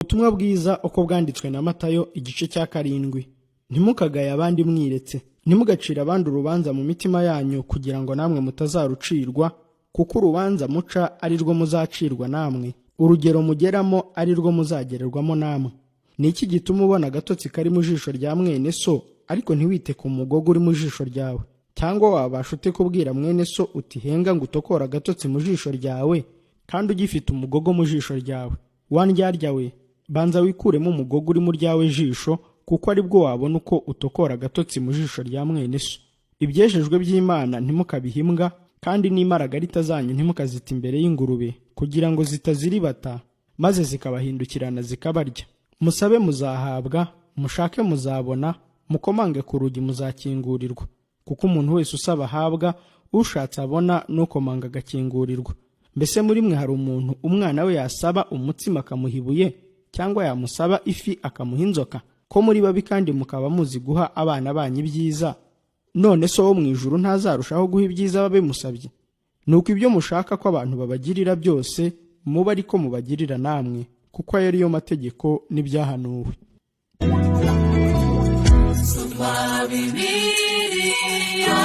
Ubutumwa bwiza uko bwanditswe na Matayo igice cya 7. Ntimukagaye abandi mwiretse, ntimugacire abandi urubanza mu mitima yanyu, kugira ngo namwe mutazarucirwa, kuko urubanza muca ari rwo muzacirwa namwe, urugero mugeramo ari rwo muzagererwamo namwe. Ni iki gituma ubona agatotsi kari mu jisho rya mwene so, ariko ntiwite ku mugogo uri mu jisho ryawe? Cyangwa wabasha ute kubwira mwene so uti henga ngo utokore agatotsi mu jisho ryawe, kandi ugifite umugogo mu jisho ryawe? Wandyarya we, banza wikuremo umugogo uri mu ryawe jisho, kuko ari bwo wabona uko utokora agatotsi mu jisho rya mwene so. Ibyejejwe by'Imana ntimukabihimbwa, kandi n'imaragarita zanyu ntimukazita imbere y'ingurube, kugira ngo zitaziribata maze zikabahindukirana zikabarya. Musabe muzahabwa, mushake muzabona, mukomange ku rugi muzakingurirwa. Kuko umuntu wese usaba ahabwa, ushatse abona, n'ukomanga agakingurirwa. Mbese muri mwe hari umuntu umwana we yasaba umutsima akamuha ibuye, cyangwa yamusaba ifi akamuha inzoka? Ko muri babi kandi mukaba muzi guha abana banyu ibyiza, none so wo mu ijuru ntazarushaho guha ibyiza babimusabye? Nuko ibyo mushaka ko abantu babagirira byose, muba ariko mubagirira namwe, kuko ayo ariyo mategeko n'ibyahanuwe. Soma Bibiliya.